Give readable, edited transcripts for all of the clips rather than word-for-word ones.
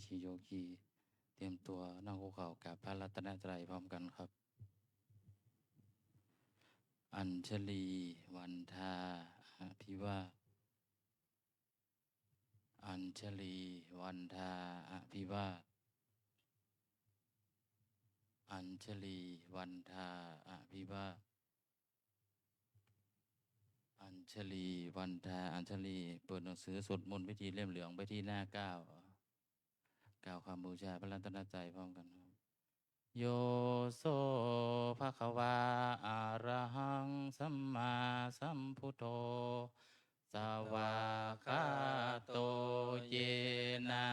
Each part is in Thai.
ชีโยคีเตรียมตัวนั่งคุกเข่ากราบพระรัตนตรัยพร้อมกันครับอัญชลีวันทาอภิวาอัญชลีวันทาอภิวาอัญชลีวันทาอภิวาอัญชลีวันทาอัญชลีเปิดหนังสือสวดมนต์พิธีเล่มเหลืองไปที่หน้า9 กล่าวคำบูชาพระรัตนตรัยพร้อมกันครับโยโสภะคะวาอะระหังสัมมาสัมพุทโธสวากขาโตเยนะ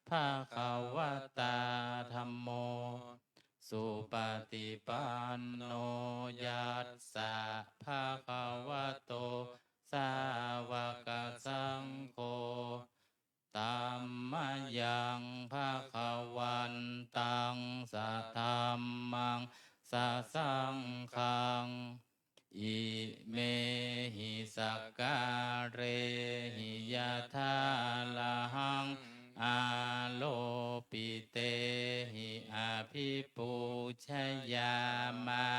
ภะคะวะตาธัมโมสุปฏิปันโนยัสสะภะคะวะโตสาวกสังโฆธัมมายังภะคะวันตังสัทธัมมังสัสสังฆังอิเมหิสักการเรหิยะทาละหังอาโลปิเตหิอาภิปูชยามะ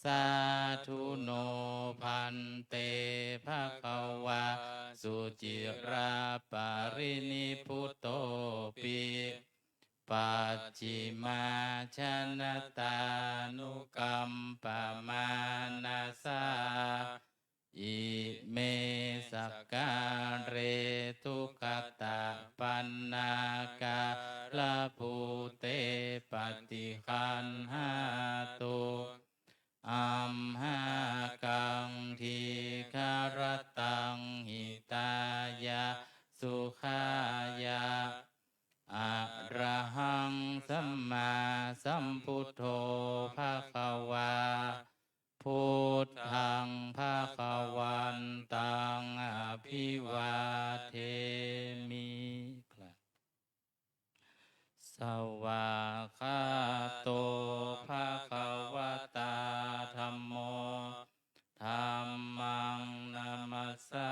สาธุโนพันเตภะคะวะสุจิราปารินิพุตโตปิปัจฉิมาชนตานุกัมปมานาสาอิเมสักการเรทุกขตาปันนากาลภูเตปฏิคันหาตุอัมหากังทีคารตังหิตายะสุขายะอะระหังสัมมาสัมพุทโธภะคะวาพุทธังภะคะวันตังอภิวาเทมิครับสวากขาโตภะคะวะตาธัมโมธัมมังนามัสสา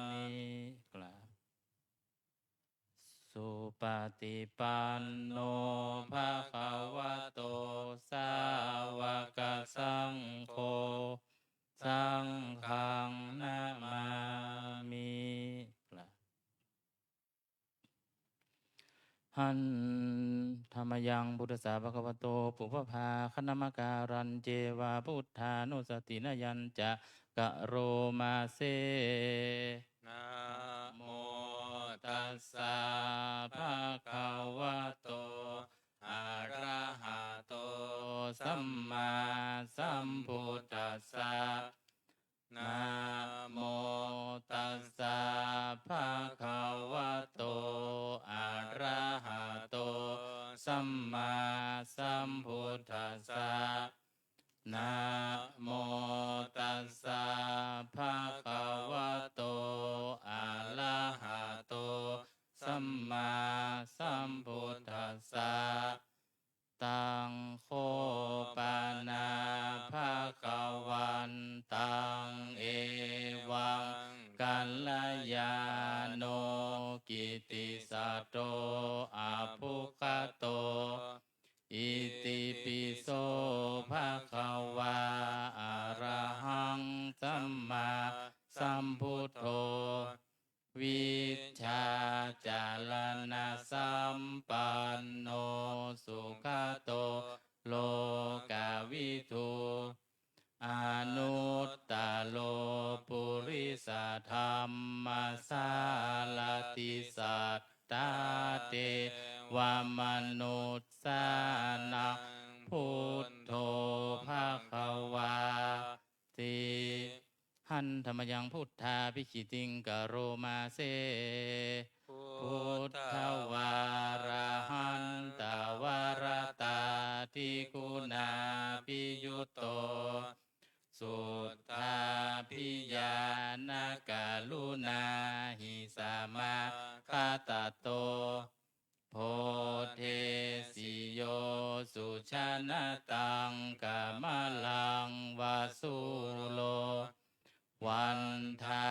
มิครับสุปฏิปันโนภะคะวะโตสาวกสังโฆสังฆังนามามิครับหันธรรมยังพุทธสาวกวะโตปุพพาคณมการันเจวาพุทธานุสตินยัญจะกะโรมาเซนะโมตัสสะภะคะวะโตอะระหะโตสัมมาสัมพุทธัสสะนะโมตัสสะภะคะวะโตอะระหะโตสัมมาสัมพุทธัสสะนะโมตัสสะภะคะวะโตอะระหะโตสัมมาสัมพุทธัสสะตังโคปานาภะคะวันตังเอวังกัลยาโนกิติสัตโตอะภุคโตอิติปิโสภะคะวะอะระหังสัมมาสัมพุทโธวิชชาจารณะสัมปันโนสุขโตโลกวิทูอนุตตโลปุริสธรรมสาลติสัตตาเตวมนุสสานังพุทโธภะคะวาติหันธรรมยังพุทธาภิคิติงกโรมาเซพุทธวาระหันตวารตาทิคุณาภิยุตโตสุทธาภิญาณกาลุณาหิสามาคาตโตโพเทสิโยสุชนะตังกามลังวาสุโลวันธา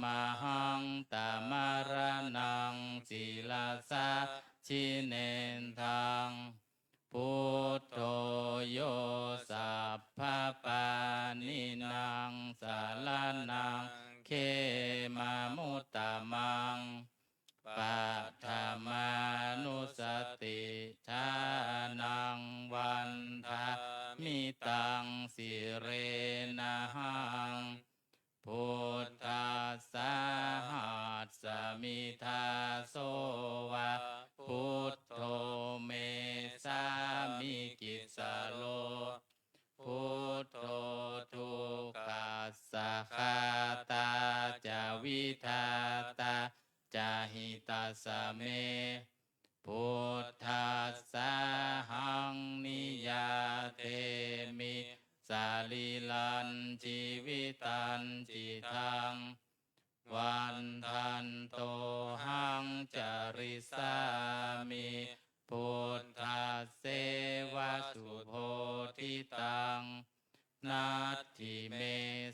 มหังตามารนังศิลาสา ชิเนนทังพุทโธโยสัพพปานินางสารนังเขมามุตตมังปัฏฐามานุสติทานังวันทามิตังสิเรนะหังพุทธัสสะหัสสมิทาโสวะพุทโธเมสามิกิสโลพุทโธทุกขัสสะคาตาจาวิทาตาจาหิตัสสะเมพุทธัสสะหังนิยาเทมิสาลิลันชีวิตันจิตังวันทันโตหังจาริสามิพุทธัสเสวะสุโพธิตังนัตถิเม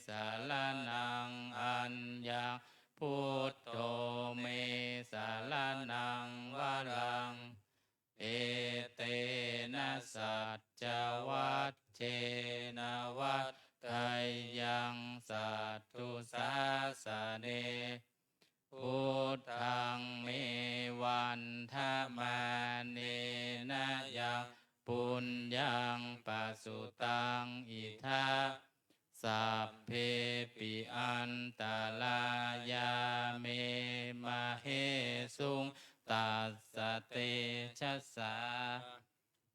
สารนังอัญญังพุทโธเมสารนังวรังเอเตนะสัจจวัชเชนะวัฏไทยังสัตตุสาสเนพุทธังเมวันทมาเนนะยังปุญญังปัสสุตังอิทาสัพเพปิอันตรายาเมมาเหสุงตัสสะเตชะสา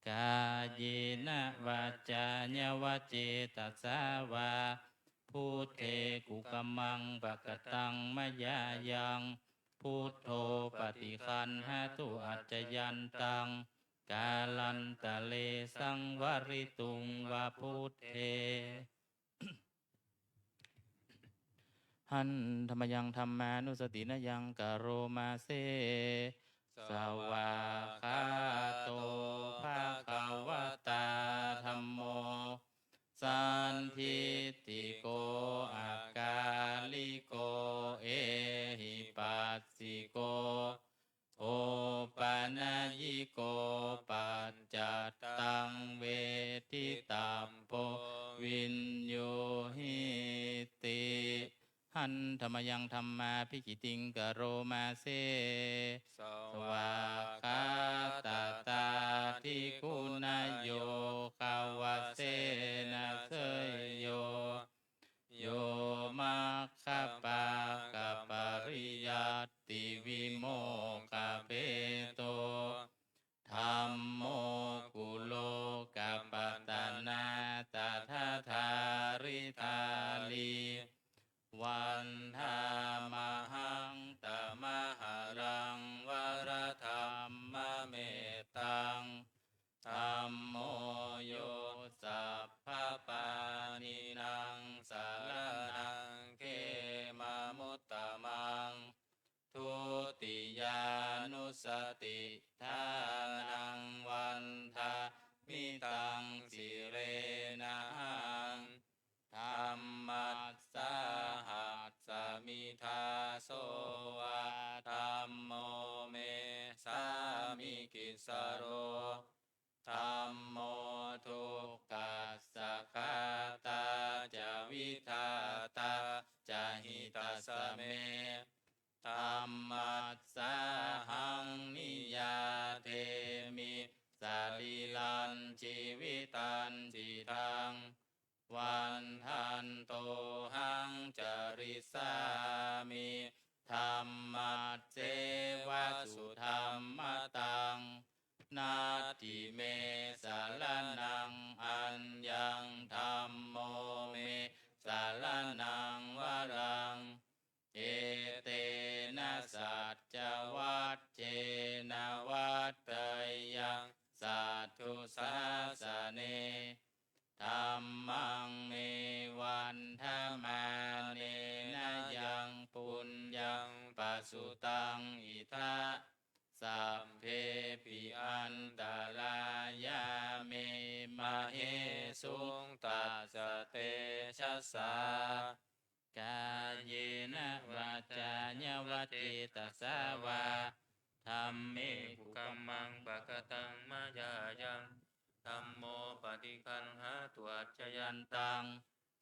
กายนะวาจาญวเจตัสสาวาพุทเทกุกมังปะกตังมะยายังพุทโธปฏิคันหตุอัจจยันตังกาลันตะเลสังวริตุงวาพุทเทหันธรรมยังธรรมานุสตินะยังกโรมาเซสวาคาโตภะคะวะตาธัมโมสันทิฏฐิโกอากาลิโกเอหิปัสสิโกโอปานายิโกปัจจัตตังเวทิตัมโพวินโยหิติหันธรรมยังธรรมาภิกิติงกโรมาเซสวาคาตาตาทิคุณโยคาวะเสนะเสยโยโยมัคคปากะปริยัตติวิโมกะเปโตธัมโมกุโลกะปตนาตถาธาริธาลีวันธามหังตมหารังวรธรรมเมตังธัมโมโยสัพพปานินางสารนังเขมามุตตมังทุติยานุสติทานังวันทามิตังสิเรนะหังธรรมัสสะหัสสมิทาโสวะธัมโมเมสามิกิสโรธัมโมทุกขัสสะคาตาจาวิทาตาจาหิตัสสะเมธัมมัสสะหังนิยาเทมิสาลิลันชีวิตันจิตังวันทันโตหังจาริสามิธัมมัสเสวะสุธัมมตังนาทิเมสารนังอัญญังธัมโมเมสารนังวรังเอเตนะสัจจวัชเชนะวัฏไตยังสัตตุสาสเนธัมมังเมวันธมาเนนะยังปุญญังปัสสุตังอิทาสัพเพปิอันตรายาเมมาเหสุงตัสสะเตชะสากายเยนะวาจาญวเจตสาวาธัมเมกุกัมมั งปะกตังมายายังธัมโมปฏิคันหาตัวจยันตัง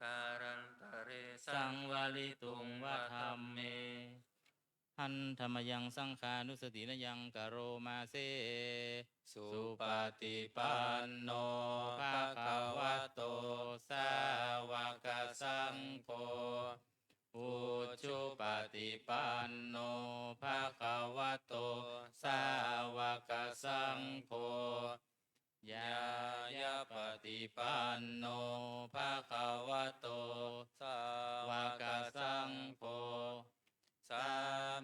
การันตะเรสังวลิตุงวะธัมเมหันธรรมยังสังขานุสตินยังกโรมาเซสุปฏิปันโนภะคะวะโตสาวกสังโฆอุชุปฏิปันโนภะคะวะโตสาวกสังโฆยายาปฏิปันโนภะคะวะโตสาวกสังโฆสา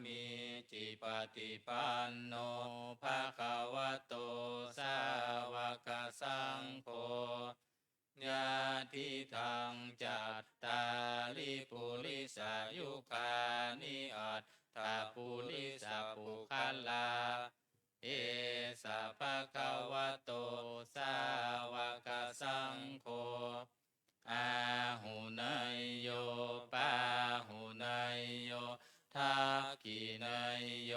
มีจิปฏิปันโนภะคะวะโตสาวกสังโฆญาติทังจัตตาริปุริสายุคานิอัตถาปุริสาปุคลาเอสะภะคะวะโตสาวกสังโฆอาหุนยโยปาหุนยโยทักขินยโย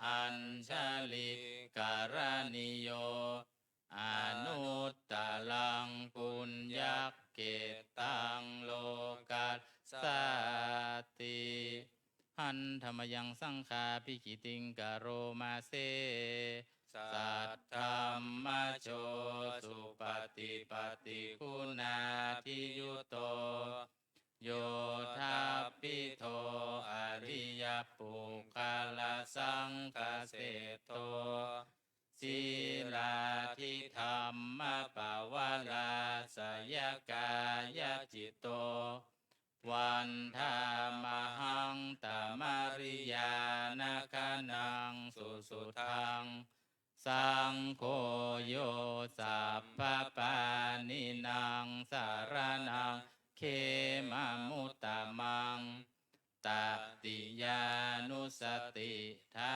อัญชลิการณิโยอนุตตลังปุญญเกตังโลกัสสติหันธรรมยังสังฆาภิกิติงกโรมาเซสัทธัมมโชสุปฏิปฏิคุณาทิยุโตโยทัพพิโทอริยปุคลสังคเสโตศีลาทิธรรมปวาราสยกายจิตโตวันธามหังตมริยานาคานังสุสุทังสังโฆโยสัพพปานินางสารนังเขมมุตตมังตติยานุสติทา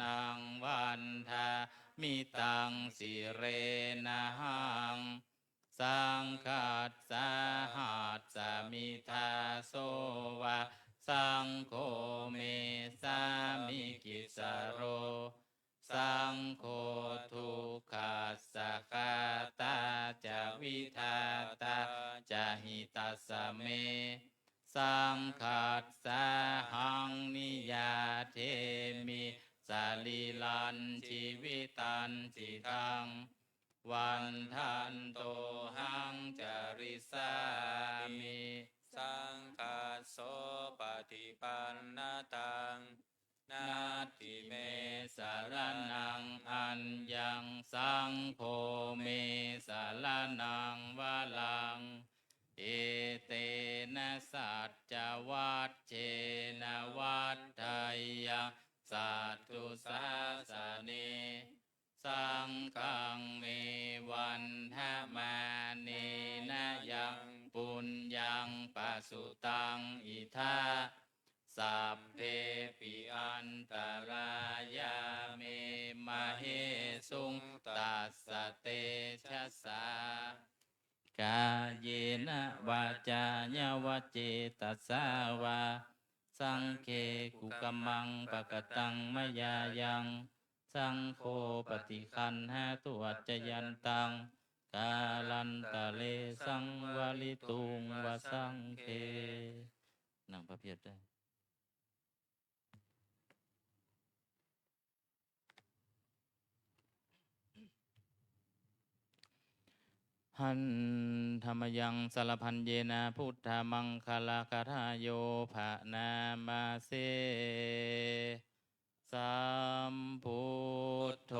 นังวันทามิตังสิเรนะหังสังคัสสาหัสสมิทาโสวะสังโฆเมสามิกิสโรสังโฆทุกขัสสะกาตาจะวิทาตาจะหิตัสสะเมสังคัสสะหังนิยาเทมิสาลีลันชีวิตันจิตังวันทันโตหังจาริสามิสังคัสโสปฏิปันนาตังนาทิเมสารนังอัญญังสังโฆเมสารนังวะลังเอเตนะสัจจวัตเชนะวัฏไทยังสัตตุสาสเนสังฆังเมวันทมาเนนะยังปุญญังปัสสุตังอิทาสัพเพปิอันตรายาเมมะเหสุงตัสสะเตชะสากาเยนะวาจาญาวเจตัสสาวาสังเคกุกมังปะกตังมยายังสังโฆปฏิคันหาตุวัจจยันตังกาลันตะเลสังวลิตุงวสังเคนั่งพระเพียรได้หันธรรมยังสารพันเยนะพุทธมังคลาคาทาโยภะนามาเสสัมพุทโธ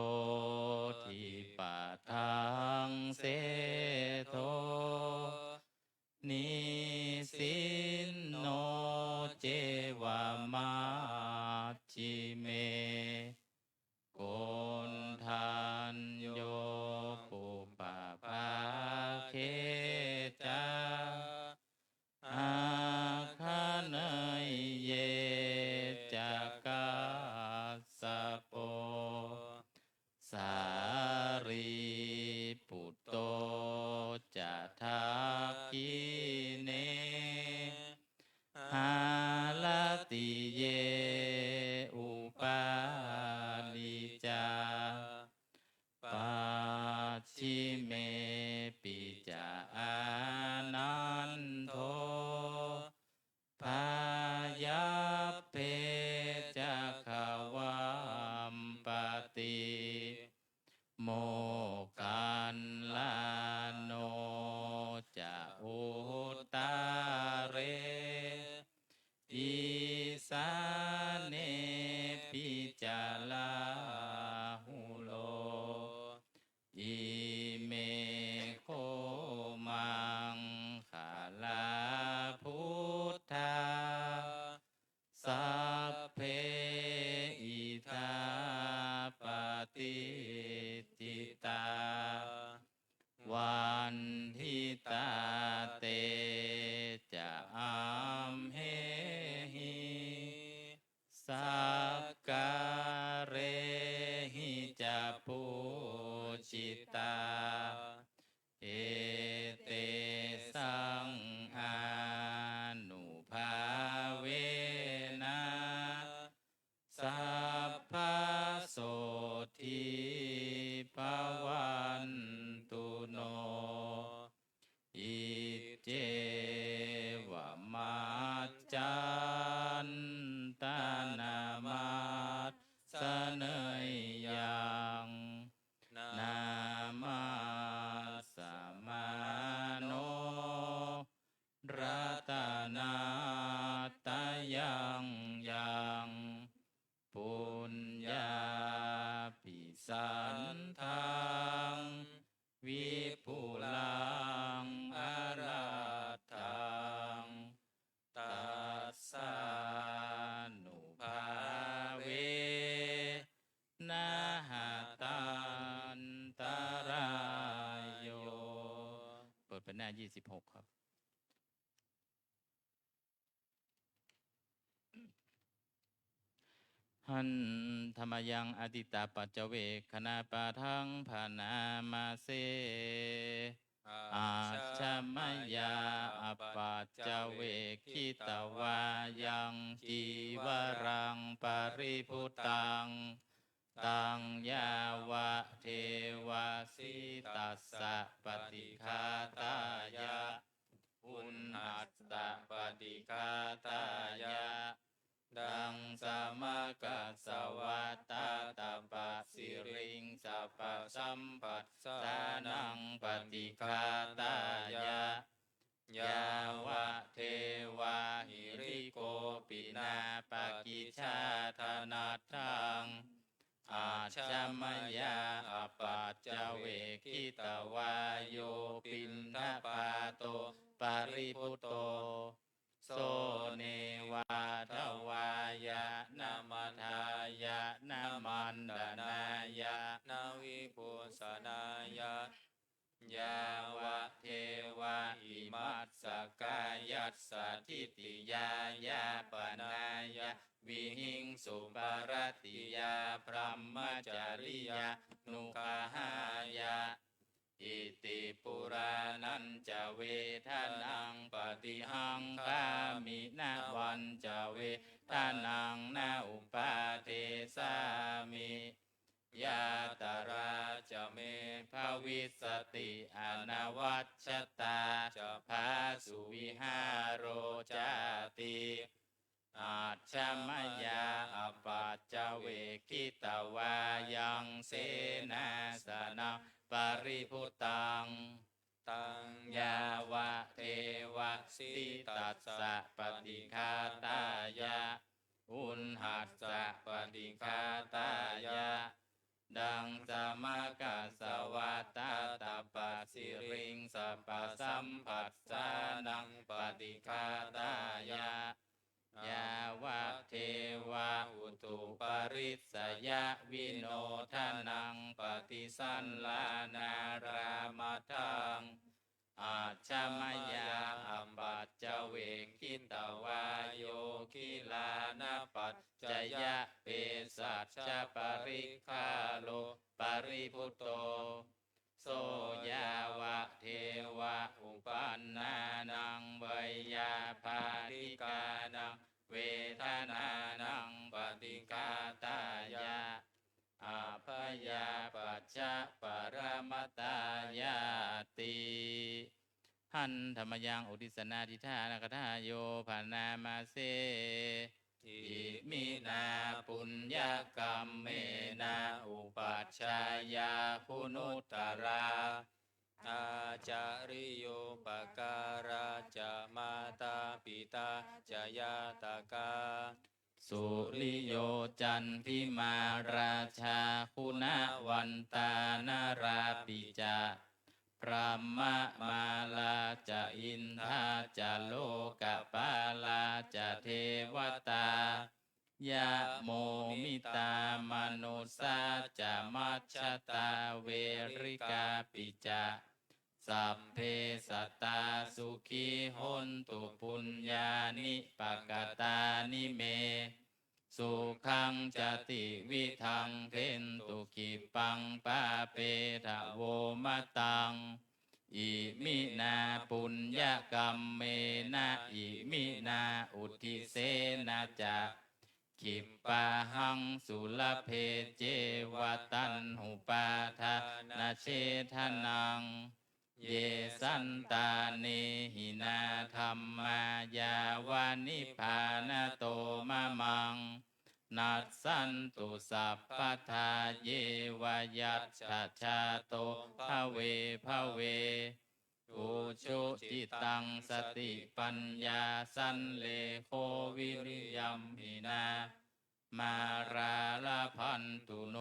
ทิปะทังเสโทนิสินโนเจวามาชิเมโกนทันโยปุปะภาเคจาอาคาเนยเยจักกัสสะโปสารีปุตโตจะทักขิเนหาลติเยอุปาลิจา โมกันลาโนจะอุตาเรอิสาเนปิจาลาหุโลอิเมโคมังขาลาพุทธาสัพเพอิทาปฏิจิตาวันทิตาเตจะอัมเหหิสักการเรหิจะปูชิตาเอเตสังอานุภาเวนะสัพพโสทิภวันตุโนอิเจวมัจจันตานามัสสเนยยังนามาสมาโนรัตนาตายังยังปุญญาปิสันทังวิปุลังอรัตถังตัสสานุภาเวนะหะตันตรายโยเปิดเป็นหน้า26ครับหันธรรมยังอดิตาปัจเจเวคขณาปะทังภานามาเสอาชมยาอปัจเจเวคิตวายังจีวรังปริพุตังตังยาวะเทวาสิตัสสะปฏิฆาตายะอุณหัสสะปฏิฆาตายะดังสมกัสสวัตตาตปะสิริงสัพพสัมปัสสานังปฏิฆาตายะยาวะเทวาหิริโกปินาปกิชาธนัตถังอาชมยาอปัจจเวคิตวาโยปินทปาโตปริพุตโตโสเนวาทวายะนามัทายะนามันดานายะนาวิปุสนายะยาวะเทวะอิมัสสกายัสสะทิติยายาปนายะวิหิงสุปารติยาพรหมจาริยานุกหายะอิติปุรานันจะเวทนังปฏิหังคามินาวันจะเวทนังนาอุปาเทสามิยาตราจะเมภวิสติอนวัชชตาจะภาสุวิหารโรจาติอาชมยาอปัจจเวคิตวายังเสนาสนะปริพุตังตังยาวะเทวะสิตัสสะปฏิฆาตายะอุณหัสสะปฏิฆาตายะดังสมกัสสวัตตาตปะสิริงสัพพสัมปัสสานังปฏิฆาตายะยาวะเทวะอุตุปริสสยะวิโนทานังปฏิสันลานารามัทังอาชมยาอัมปัจจเวคิตวาโยคิลานาปัจจยะเปสัจจปริคาโลปริพุตโตโสยาวะเทวะอุปันนานังเวยาภาริกานังเวทนานังปฏิฆาตายะอาภยาปัจจปรมตายาติหันธรรมยังอุทิสนาทิธานกทาโยภานามาเส อิมินาปุญญกรรมเมนะอุปัชฌายาคุณุตตราอาจาริโยปการาจะมาตาปิตาจะยาตากา สุริโยจันทิมาราชาคุณวันตานาราปิจาพระมะมาลาจะอินทาจะโลกปาลาจะเทวตายะโมมิตามนุสาจะมัชฌตาเวริกาปิจาสัพเพสัตตาสุขีหนตุปุญญานิปกตานิเมสุขังจติวิทังเทนตุขิปังปาเปทะโวมะตังอิมินาปุญญกรรมเมนะอิมินาอุทิเสนะจะขิปปาหังสุลเพเจวตันหุปาทานาเชทนังเยสันตาเนหินาธรรมายาวานิพานาโตมะมังนัสสันตุสัพพทาเยวายัจฉชาโตภเวภเวอุชุจิตังสติปัญญาสันเลโควิริยัมหินามาราลพันตุโน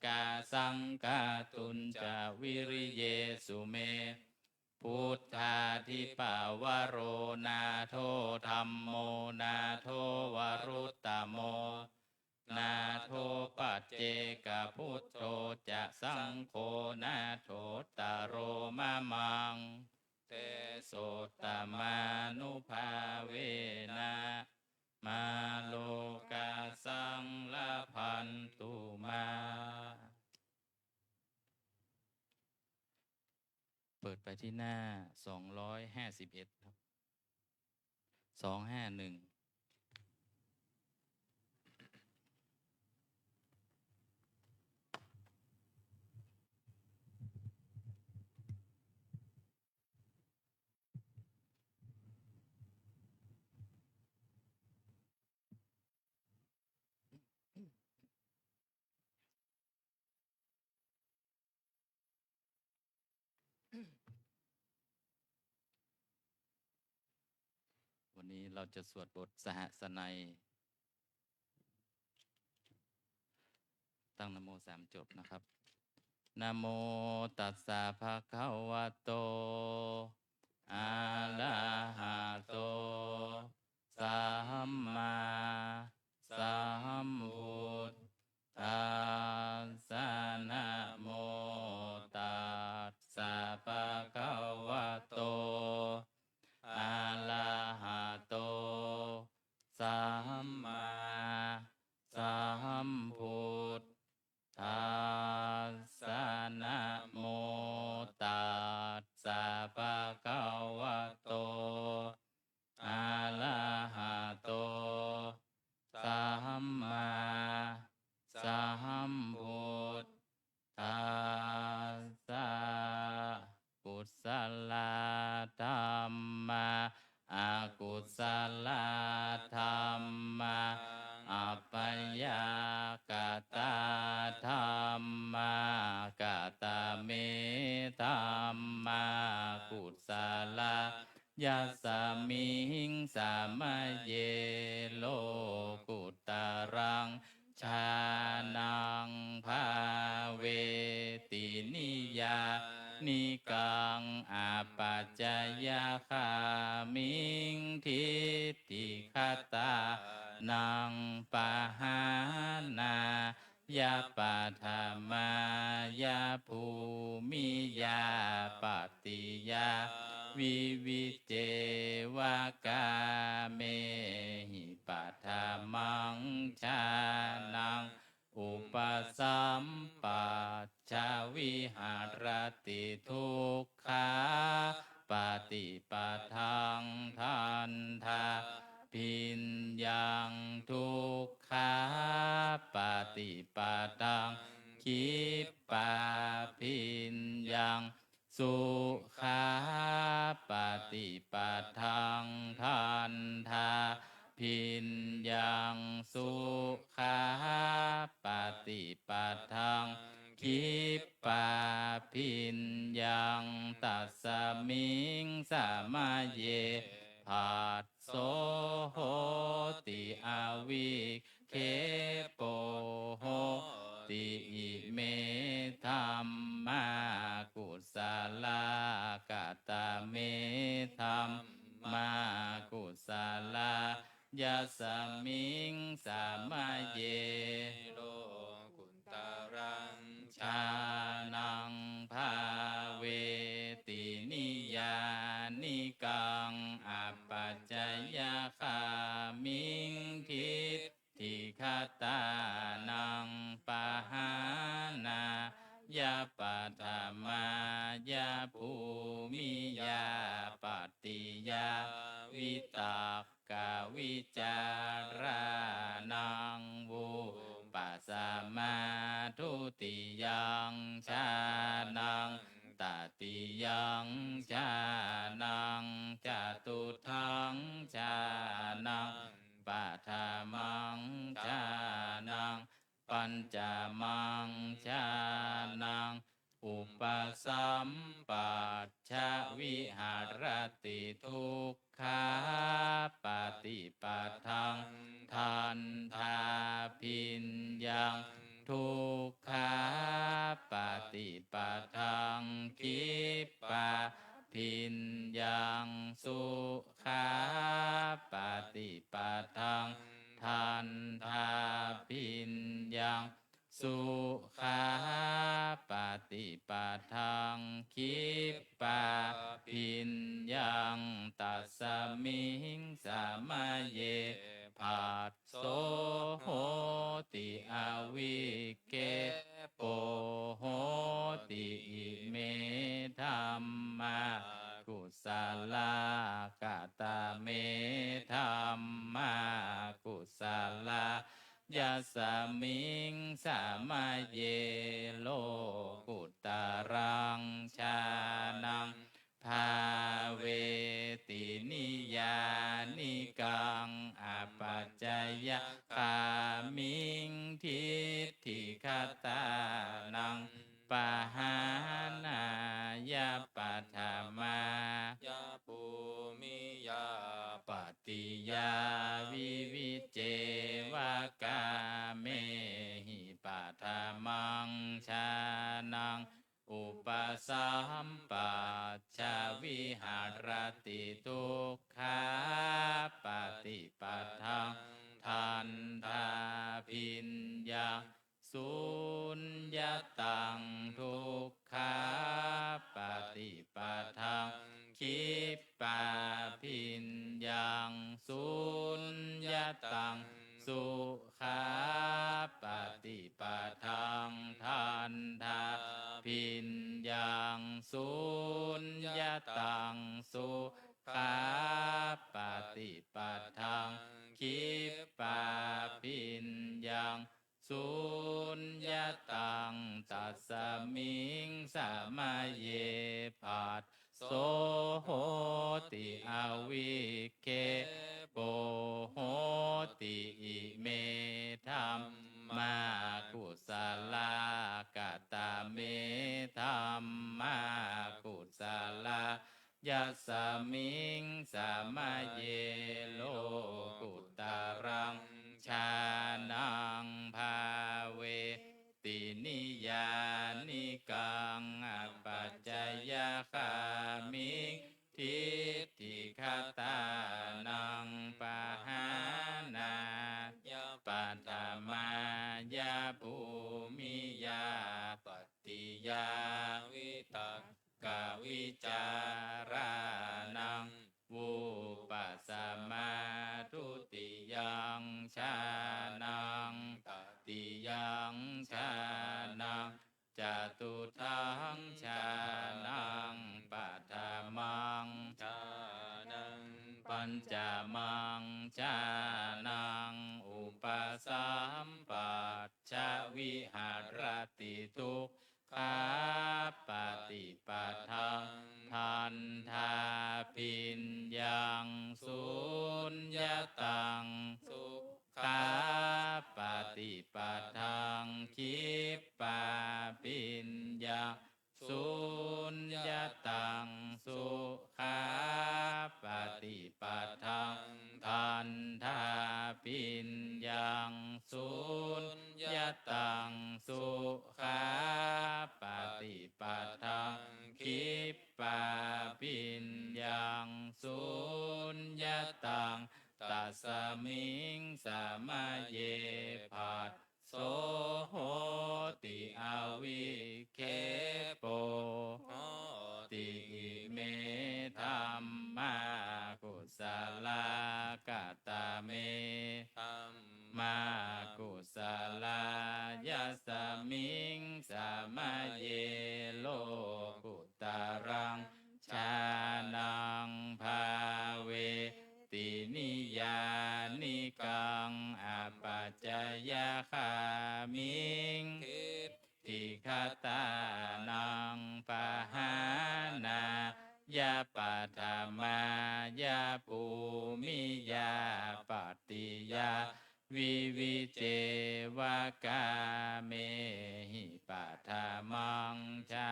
กาสังกาตุนจาวิริเยสุเมพุทธาทิปาวโรนาโทธัมโมนาโทวรุตตโมนาโทปัจเจกพุทโธจะสังโฆนาโทตโรมะมังเตโสตมานุภาเวนะมาโลกาสังละพันตุมาเปิดไปที่หน้า251ครับ251วันนี้เราจะสวดบทสหสนัยตั้งนะโม3 จบนะครับนะโมตัสสะภะคะวะโตอะระหะโตสัมมาสัมพุทธัสสะนะโมตัสสะภะคะวะโตอะระหะโตสัมมาสัมพุทธัสสะนะโมตัสสะภะคะวะโตอะระหะโตสัมมาสัมพุทธัสสะกุศลธรรมะอกุศลธรรมะอัปปยากตาธรรมะกตเมธรรมะกุศลยัสสมิงสามเยโลกุตรังชานังภาเวตินิยานิกังอาปัจจยคามิงทิฏฐิคตานังปะหานายาปัฏมายาภูมิยาปฏิยาวิวิเจวกาเมหิปัฏมังชานังอุปสัมปัชชาวิหารติทุกขาปฏิปทังทันทาพินยังทุกขาปฏิปทังคิปาพินยังสุขาปฏิปทังทันทา พินยังสุขาปฏิปัฏฐังคิปปาพินยังตัสสมิงสามาเยผัสโสโหติอาวิเคโปโหติอิเมธัมมากุศลกตเมธัมมากุศลยัสสมิงสามาเยโลกุตตรังชานังภาเวตินิยานิกังอัปปัจจยคามิงทิฏฐิคตานังปะหานายาปัฏฐมายาภูมิยาปฏิยาวิตากกวิจารานังวุปัสสมาทุติยังชานังตติยังชานังจตุทังชานังปัฏฐมังชานังปัญจมังชานังอุปสัมปัชชวิหารติทุกขาปฏิปัฏฐังทันทาพินยังทุกขาปฏิปัฏฐังคิปปาพินยังสุขาปฏิปัฏฐังทันทาพินยังสุขาปฏิปัฏฐังคิปปาพินยังตัสสมิงสามาเยผัสโสโหติอวิเคโปโหติอิเมธัมมากุศลกตเมธัมมากุศลยัสสมิงสามาเยโลกุตตรังชานังภาเวตินิยานิกังอัปปัจจยคามิงทิฏฐิคตานังปะหานายาปัฏฐมายาภูมิยาปฏิยาวิวิเจวกาเมหิปัฏฐมังชานังอุปสัมปัชชวิหารติทุกขาปฏิปัฏฐังทันทาพินยังสุญญตังทุกขาปฏิปัฏฐังคิปปาพินยังสุญญตังสุขาปฏิปัฏฐังทันทาพินยังสุญญตังสุขาปฏิปัฏฐังคิปปาพินยังสุญญตังตัสสมิงสามาเยผัสโสโหติอวิเคโปโหติอิเมธัมมากุศลกตเมธัมมากุศลยัสสมิงสามาเยโลกุตตรังชานังภาเวตินิยานิกังอัปปัจจยคามิงทิฏฐิคตานังปะหานายาปัฏฐมายาภูมิยาปฏิยาวิตากกวิจารานังวุปัสสมาทุติยังชานังตติยังชานังจตุทังชานังปัฏฐมังชานังปัญจมังชานังอุปสัมปัชชวิหารติทุกขาปฏิปัฏฐังทันทาพินยังสุญญตัง ปัฏฐังคิปปาปิญญาสุญญตังสุขาปฏิปัฏฐังทันทาปิญญังสุญญตังสุขาปฏิปัฏฐังคิปปาปิญญังสุญญตังตัสมิงสมาเยภัสโสโหติอวิเคโปโหติเมธัมมากุศลกตเมธัมมากุศลยัสมิงสมาเยโลกุตรังชานังภาเวตินิยานิกังอปัจจยคามิงทิคตานังปะหานายาปัฏมายาปูมิยาปฏิยาวิวิเจวกาเมหิปัฏมังชา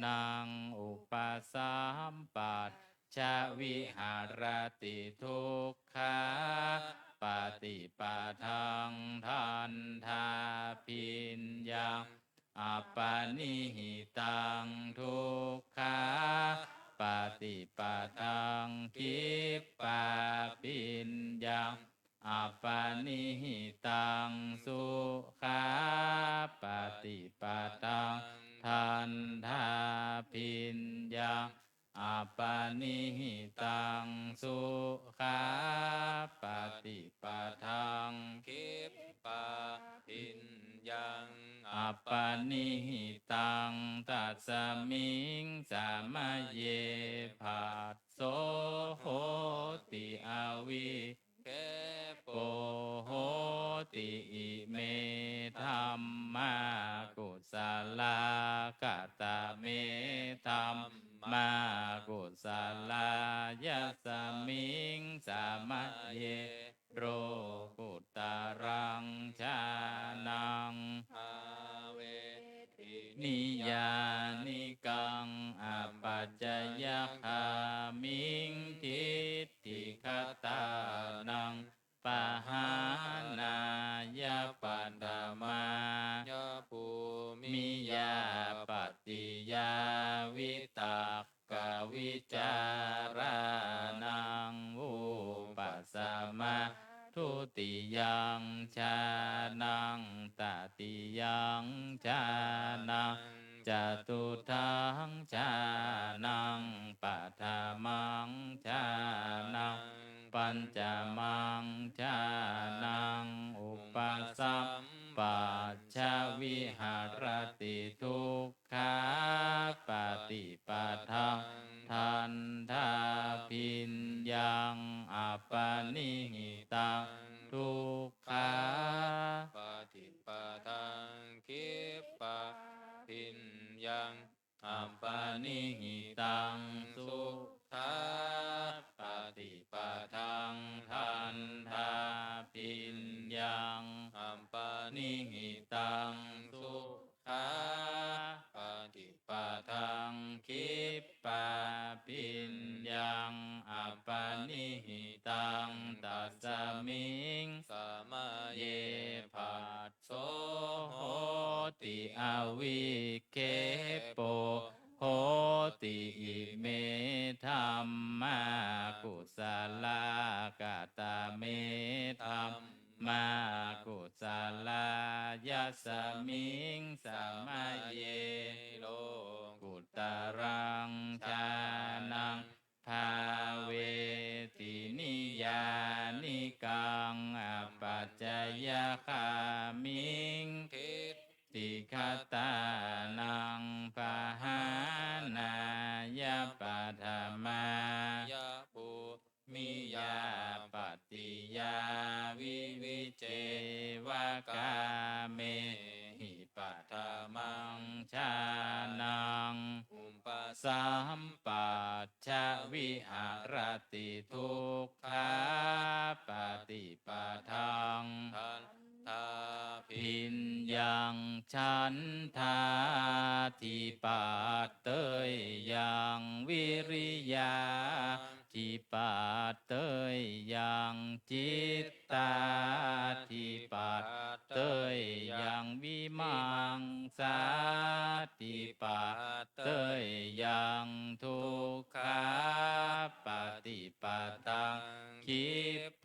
นังอุปสัมปัตชาวิหารติทุกขาปฏิปทังทันทาปิญญังอัปปานิหิตังทุกขาปฏิปทังคิปปาปิญญังอัปปานิหิตังสุขาปฏิปทังทันทาปิญญังอัปปานิหิตังสุขาปฏิปทังคิปปาปิญญังอัปปานิหิตังตัสมิงสมาเยภัสโสโหติอวิเคโปโหติอิเมธัมมากุศลกตเมธัมมากุศลยัสมิงสมาเยโรกุตรังชานังภาเวตินิยานิกังอปัจจยคามิงทิฏฐิคตานังปะหานายาปัฏมายาภูมิยาปฏิยาวิตักกวิจารานังอุปสัมมาทุติยังชานังตติยังชานังจตุทังชานังปัฏมังชานังปัญจมังชานังอุปสัมปัชชวิหารติทุกขาปฏิปทังทันทาปิญญังอัปปานิหิตังทุกขาปฏิปทังคิปปาปิญญังอัปปานิหิตังสุขาปฏิปทังทันทาปิญญังอัปปานิหิตังสุขาปฏิปทังคิปปาปิญญังอัปปานิหิตังตัสมิงสมาเยภัสโสโหติอวิเคโปโหติอิเมธัมมากุศลกตเมธัมมากุศลยัสมิงสมาเยโลกุตรังชานังภาเวตินิยานิกังอปัจจยคามิงทิฏฐิคตานังปะหานายาปัฏมายาภูมิยาปฏิยาวิวิเจวกาเมหิปัฏมังชานังอุปสัมปัชชวิหารติทุกขาปฏิปทังทันท าพิ พินยังฉันทาทิปาเตยยังวิริยาทิปาเตยยังจิตตาทิปาเตยยังวิมังสาทิปาเตยยังทุกขาปฏิปตังคิ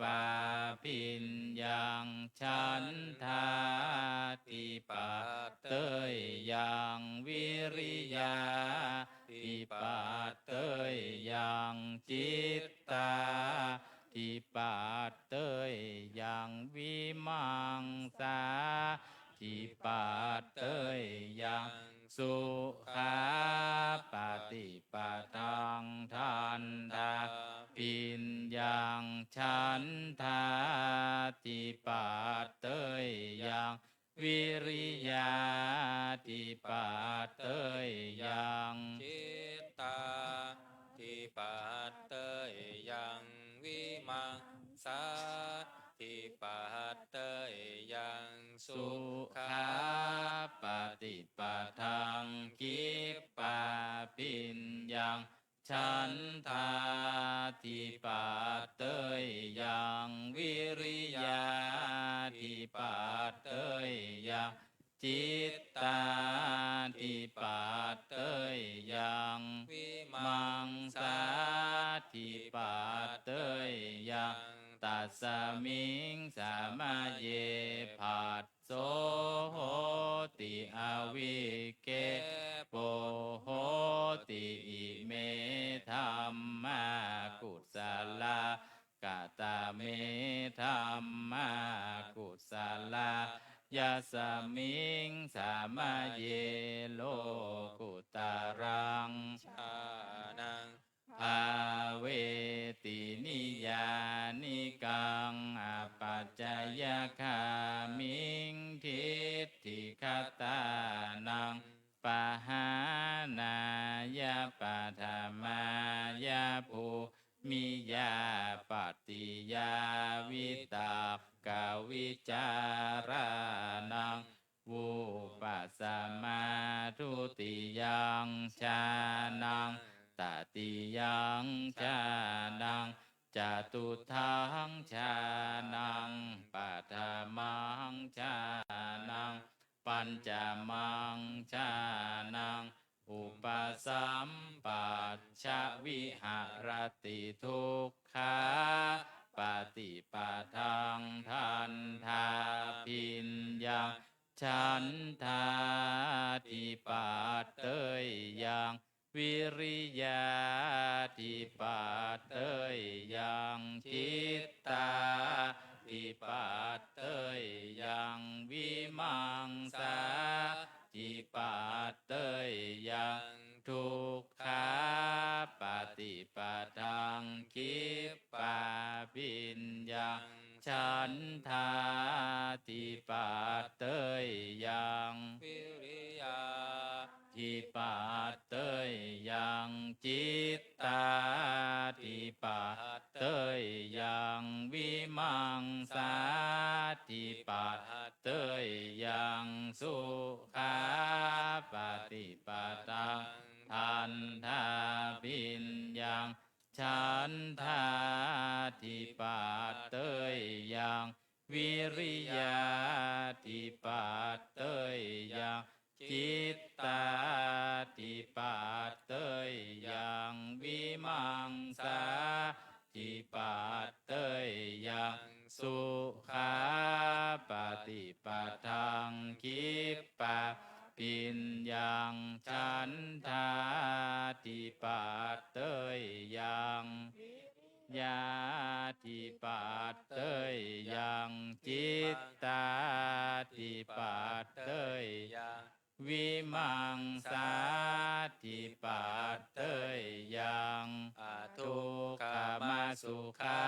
ปาปิญญังฉันทาติปาเตยยังวิริยาติปาเตยยังจิตตาติปาเตยยังวิมังสาติปาเตยยังสุขาปฏิปตังทันตาปิญญังฉันทาติปาเตยยังวิริยาติปาเตยยัง จิตตาทิปาเตยยังวิมังสาทิปาเตยยังสุ สุ ขา ขาปฏิปทังกิปปาปิญญังฉันทาติปาเตยยังวิริยาติปาเตยยังจิตตาติปาเตยยัง วิมั มั ง ง สา สาทิปาเตยยังตัสสมิงสามาเยผัสโสโหติอวิเกโปโหติอิเมธัมมากุศลากตเมธัมมากุศลายาสมิงสามาเยโลกุตารัง ชานัง ภาเวตินิยานิกังอปัจจยคามิงทิฏฐิคตานังปะหานายาปัฏมายาภูมิยาปฏิยาวิตากกวิจารานังวูปัสสมาทุติยังชานัง ตติยังชานังจตุทังชานังปัฏมังชานังปัญจมังชานังอุปสัมปัชชวิหารติทุกขาปฏิปทังทันทาปิญญังฉันทาติปาเตยยังวิริยาติปาเตยยังจิตตาติปาเตยยังวิมังสาติปาเตยยังทุกขาปฏิปตังคิปปาปิญญังฉันทาติปาเตยยัง วิริยา ทิปาเตยยังจิตตาทิปาเตยยังวิมังสาทิปาเตยยังสุขาปฏิปตังทันทาปิญญังฉันทาทิปาเตยยังวิริยาทิปาเตยยังจิตตาติปาเตยยังวิมังสาติปาเตยยังสุขาปฏิปทังคิปปาปิญญังฉันทาติปาเตยยังยาติปาเตยยังจิตตาติปาเตย ยัง วิมังสาทิปาเตยยัง อาทุ ทุ ก ก ข ข มา มา สุ สุ ขา ขา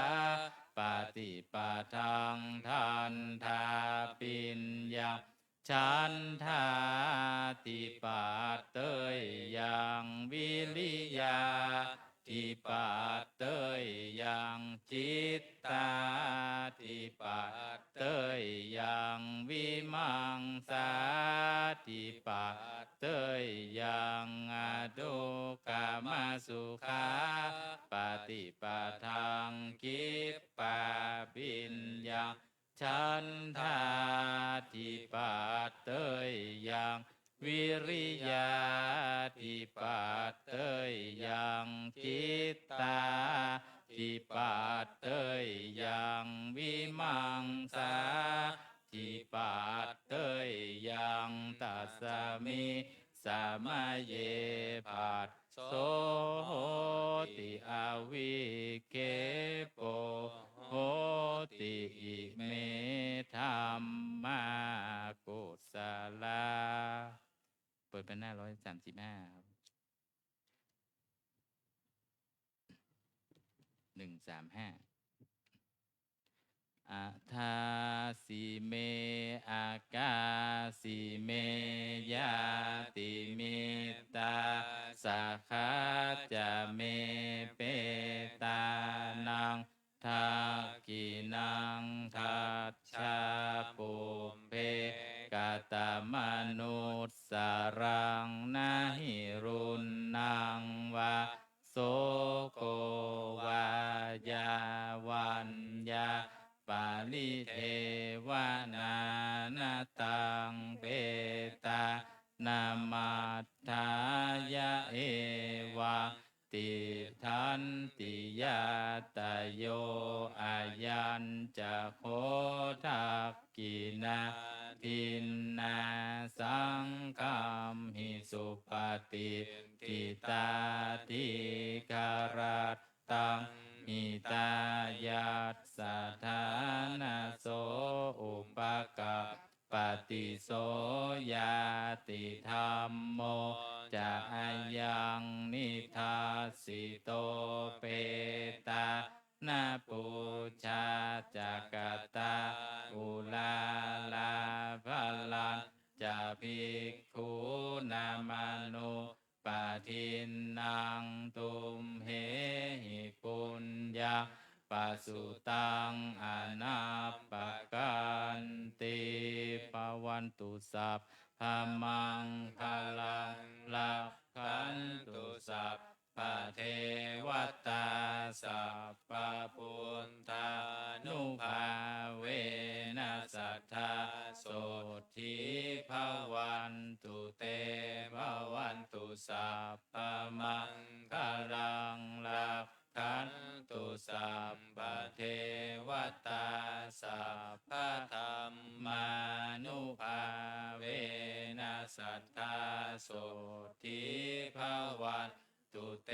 ปฏิปทังทันทาปิญญังฉันทาติปาเตยยังวิริยาติปาเตยยังจิตตาติ ฏิปัตเตยยังวิมังสาติปัตเตยยังอดุกามาสุขาปฏิปทังกิปปะปิญญาฉันทาติปัตเตยยังวิริยาติปัตเตยยังจิตตาติปัตเตยยังวิมังสาติปัตเตยยังตัสสมิสามาเยปัสโสโหติอวิเคโปโหติอิเมธัมมากุศลาเปิดเป็นหน้า135ครับ135อัฏฐาสิเมอากาสิเมยาติมิตาสัคขะจะเมเปตานังทักขินังทัจฉาปุมเพกตมนุสสรังนาหิรุณนังวะโสโกวายาวันยาปาลิเทวนานาตังเปตานามัฏฐายะเอวะติทันติยาตโยอายัญจะโคทักกินาทินนาสังคัมหิสุปฏิทิตาติการัตตังหิตายัสสะทานาโสอุปกะปฏิโสยาติธรรมโมจะอายังนิทัสสิโตเปตานาปุชาจักตาอุลาลาภลังจะภิกขุนามานุปะทินนางตุมเหหิปุญญาปัสสุตังอนาปปกันติปวันตุสัพพมังคลังลักขันตุสัพพะเทวตาสัพพะพุทธานุภาเวนัสสัทธาโสทิภวันตุเตภวันตุสัพพมังคลังลักขันตุสัพพะเทวตาสัพพะธรรมานุภาเวนัสสัทธาโสทิภวันตุเต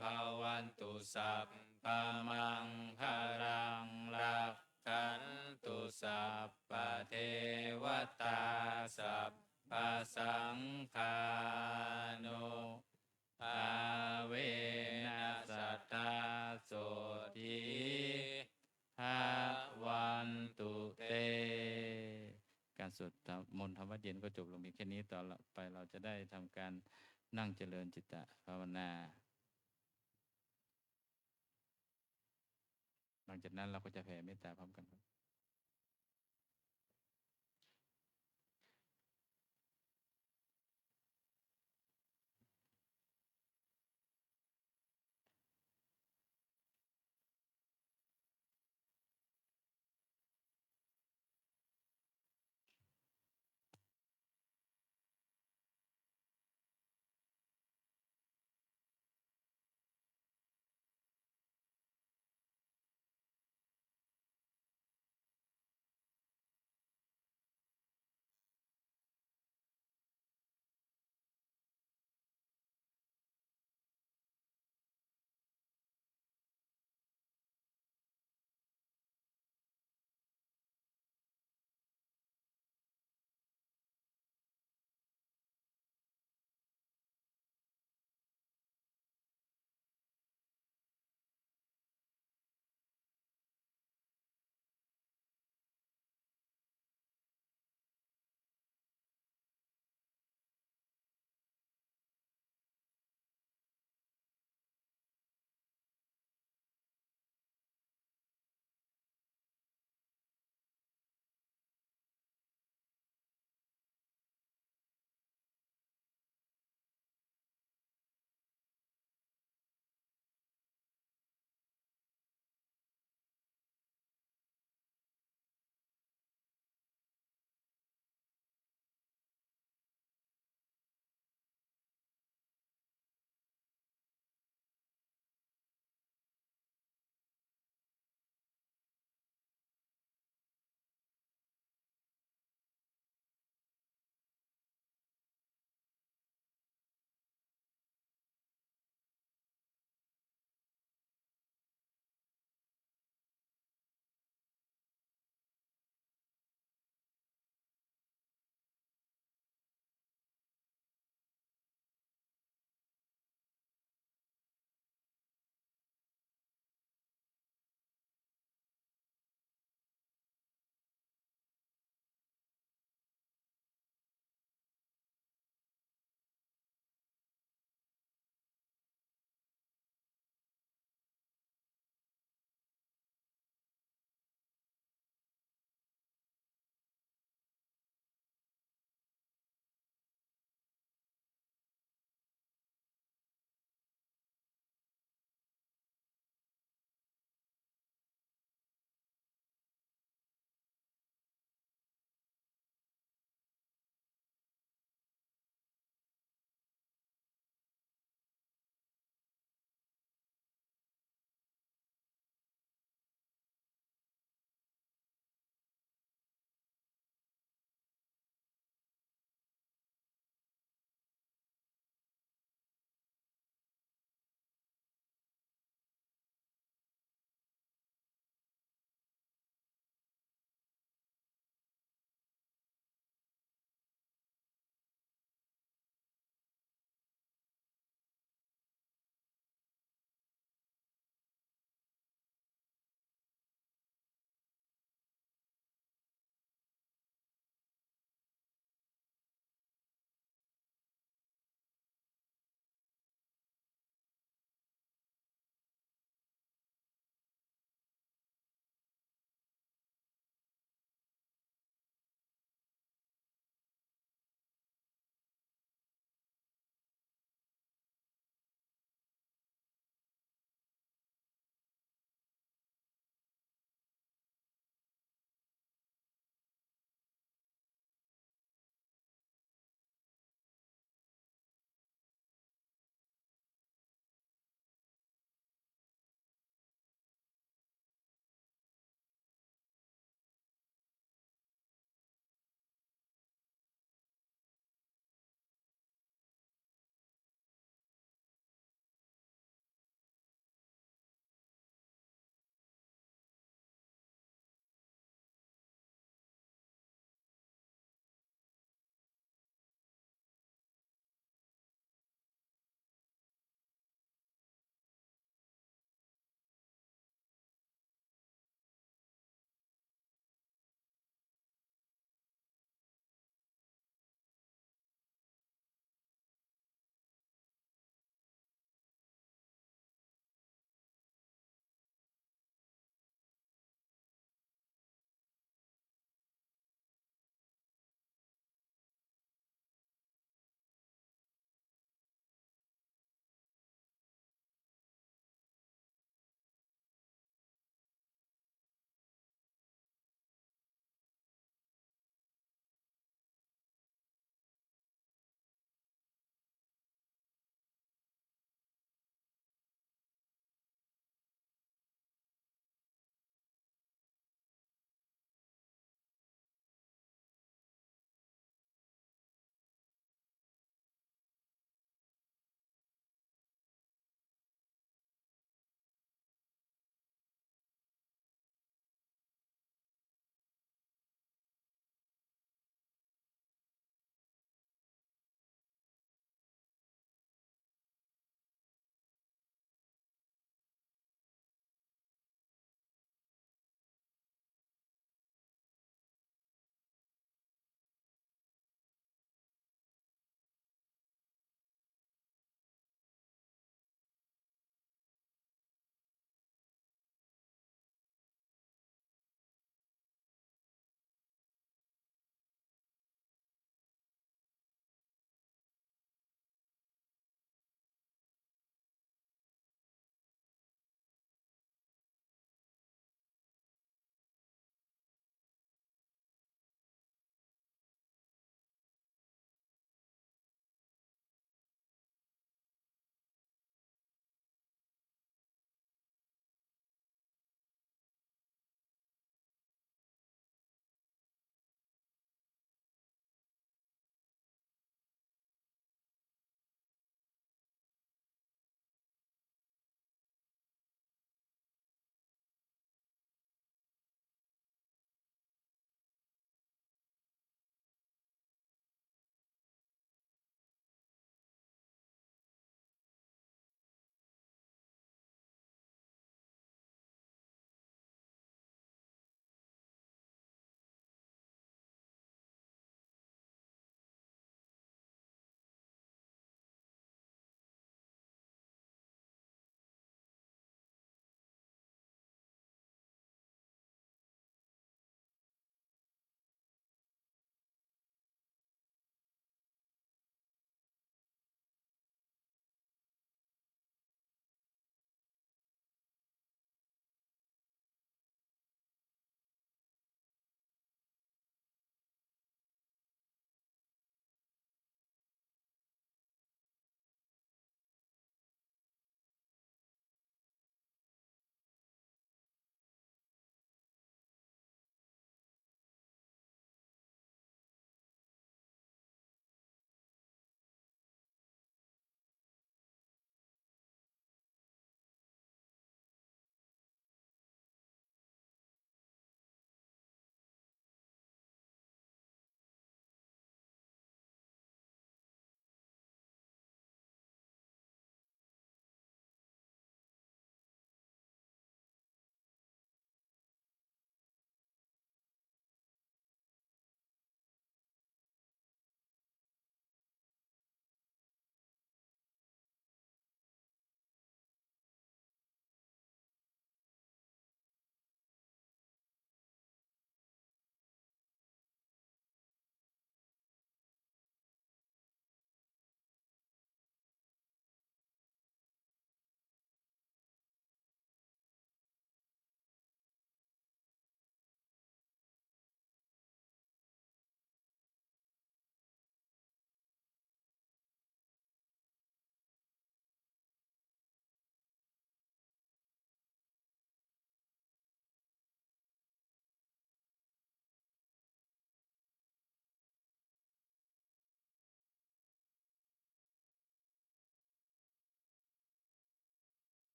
ภวันตุสัพพมังคลังลักขันตุสัพพะเทวตาสัพพะสังฆานุภาเวนัสสัทธาโสทิภวันตุเตการสวดมนต์ธรรมวัดเย็นก็จบลงเพียงแค่นี้ต่อไปเราจะได้ทำการนั่งเจริญจิตตภาวนาหลังจากนั้นเราก็จะแผ่เมตตาพร้อมกันครับ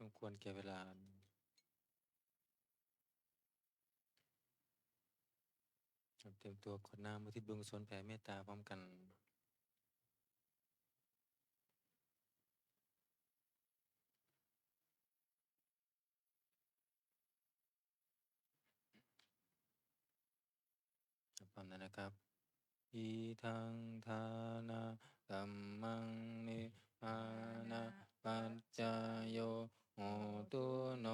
สมควรแก่เวลาเตรียมตัวกดน้ำอุทิศบุญกุศลแผ่เมตตาพร้อมกันพร้อมนะครับอีทังทานากัมมังนิมานะปัจจายโยโหตุโน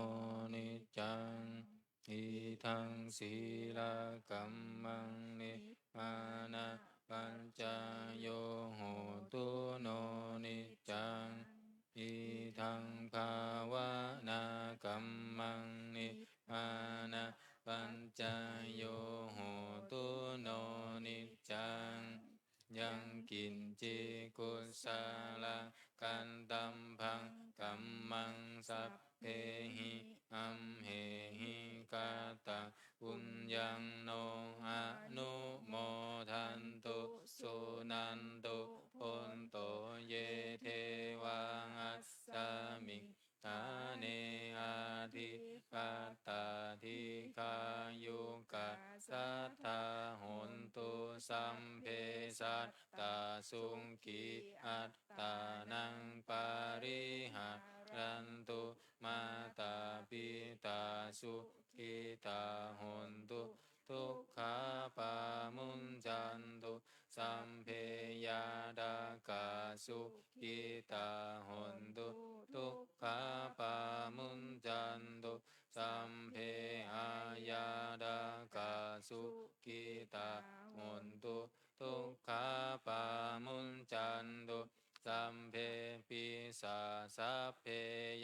นิจังอีทังศีลากัมมังนิมานะปัจจายโยโหตุโนนิจังอีทังภาวนากัมมังนิมานะปัญจายโยโหตุโนนิจังยังกินจิกุสาลังกันตัมพังกัมมังสัพเพหิอัมเหหิกาตังปุญญังโนอนุโมทันตุสุนันตุพนโตเยเทวังอัสสามิตาเนอาทิปัตตาธิกายุกะสัทธาหนตุสัมเพสัตตาสุงกิอัตตานังปาริหารันตุมาตาปิตาสุขิตาหนตุทุกขาปามุญจันตุสัมเพยาดากาสุขิตาหนตุทุกขาปามุญจันตุสัมเพอายาดากาสุขิตาหนตุทุกขาปามุญจันตุสัมเพปิสาสัพเพ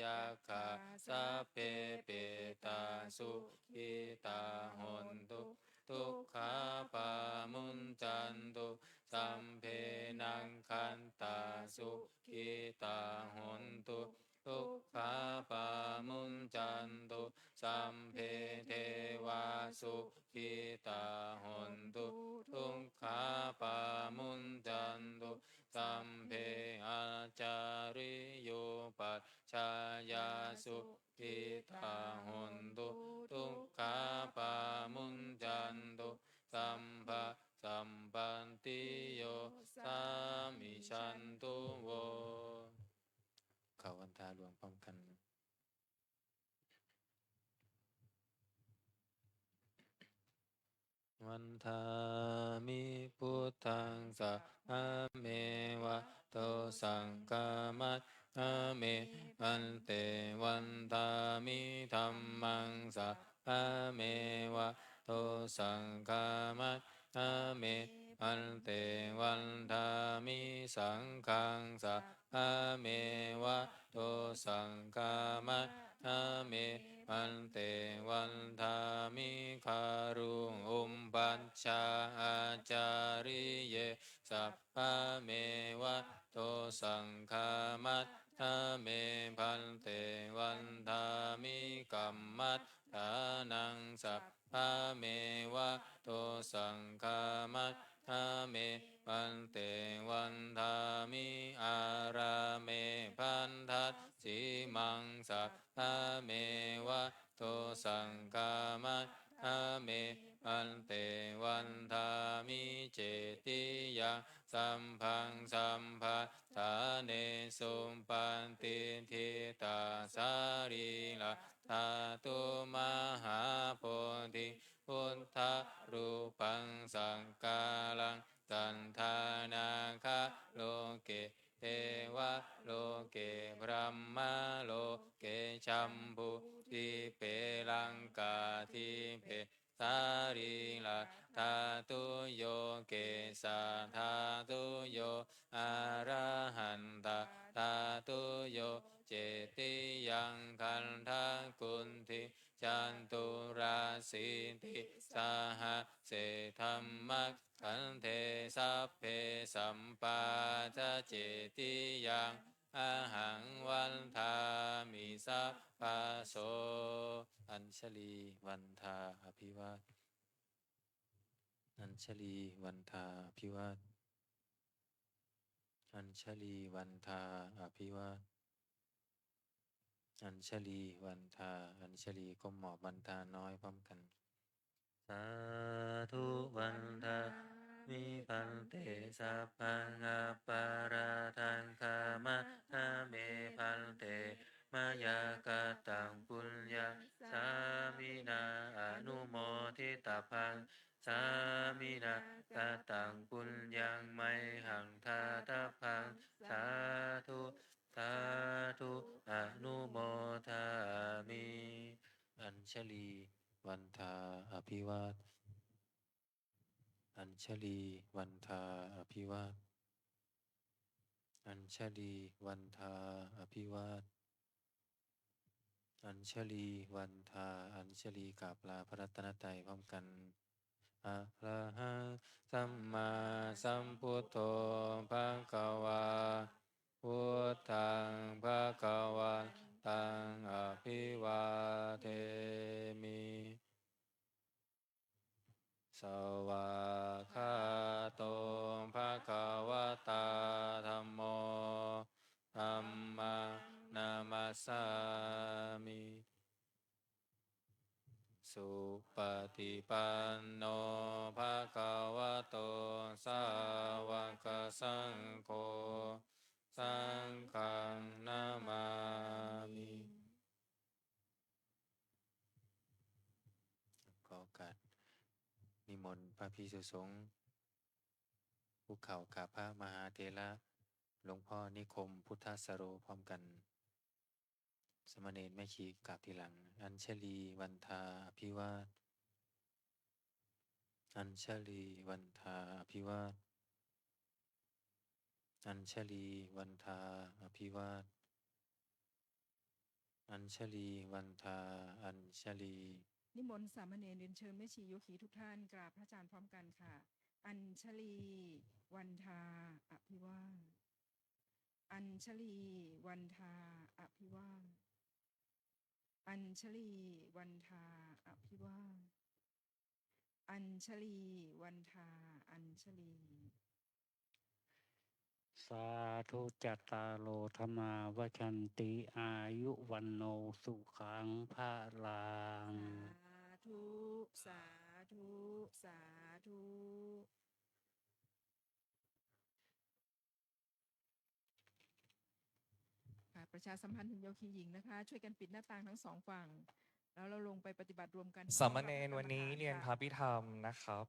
ยัคขาสัพเพเปตาสุขิตาหนตุทุกขาปามุญจันตุสัมเพนังคันตาสุขิตาหนตุทุกขาปามุญจันตุสัมเพเทวาสุขิตาหนตุทุกขาปามุญจันตุสัมเพอาจาริโยปัชฌายาสุขิตาหนตุทุกขาปามุญจันตุสัมภะสัมปันติโยสามิชันตุโวเข้าวันตาหลวงพร้อมกันวันทามิพุทธังสัพพะเมวะโตสังฆามัสสะเมอันเตวันทามิธัมมังสัพพะเมวะโตสังฆามัสสะเมอันเตวันทามิสังฆังสัพพะเมวะโตสังฆามัสสะเมอันเตวันทามิคารุงอุมปัชฌาอาจาริเยสัพพะเมวะโตสังฆามัสสะเมพันเตวันทามิกัมมัฏฐานังสัพพะเมวะโตสังฆามัสสะเมพันเตวันทามิอาราเมพันทัสสิมังสัพพะเมวะโตสังฆามัสสะเมพันเตวันทามิเจติยังสัมพังสัมภะทาเนสุมปันติทิตาสารีละธาตุมหาโพธิพุทธรูปังสังกาลังสันทานาคะโลเกเทวะโลเกพระมะโลเกชัมพุทิเปลังกาทิเปสารีละธาตุโยเกสาธาตุโยอะระหันตาธาตุโยเจติยังคันทากุณทิจันตุราสิติสหเสธัมมัคขันเทสัพเพสัมปาทเจติยังอาหังวันทามิสัพพะโสอัญชลีวันทาอภิวาทอัญชลีวันทาอภิวาทอัญชลีวันทาอภิวาท อัญชลีวันทาอัญชลีก้มหมอบวันทาน้อยพร้อมกันสาธุวันทามิพันเตสัพพังอาปาราทังคามะนาเมพันเตมายากตังปุญญาสามินาอนุโมทิตาพังสามินากตังปุญญังไมหังทาตาพังสาธุสาธุอนุโมทามิอัญชลีวันทาอภิวาทอัญชลีวันทาอภิวาทอัญชลีวันทาอภิวาทอัญชลีวันทาอัญชลีกราบลาพระรัตนตรัยพร้อมกันอะระหังสัมมาสัมพุทโธภะคะวาพุทธังภะคะวันตังอภิวาเทมิ สวากขาโตภะคะวะตาธัมโมธัมมังนามัสสามิสุปฏิปันโนภะคะวะโตสาวกสังโฆสังฆังนามามิขอโอกาสนิมนต์พระภิกษุสงฆ์ภูเขากราบพระมหาเถระหลวงพ่อนิคมพุทธสโรพร้อมกันสมณเณรแม่ชีกราบทีหลังอัญชลีวันทาอภิวาทอัญชลีวันทาอภิวาทอัญชลีวันทาอภิวาทอัญชลีวันทาอัญชลีนิมนต์สามเณรเรียนเชิญแม่ชีโยคีทุกท่านกราบพระอาจารย์พร้อมกันค่ะ อัญชลี วันทาอภิวาทอัญชลี วันทาอภิวาทอัญชลี วันทาอภิวาทอัญชลี วันทาอัญชลี สาธุจัตตารโลธรรมาวชันติอายุวันโนสุขังภาลัง สาธุ สาธุ สาธุค่ะประชาสัมพันธ์ถึงโยคีหญิงนะคะ ช่วยกันปิดหน้าต่างทั้งสองฝั่ง แล้วเราลงไปปฏิบัติรวมกัน สามเณรวันนี้เรียนพระพิธรรมนะครับ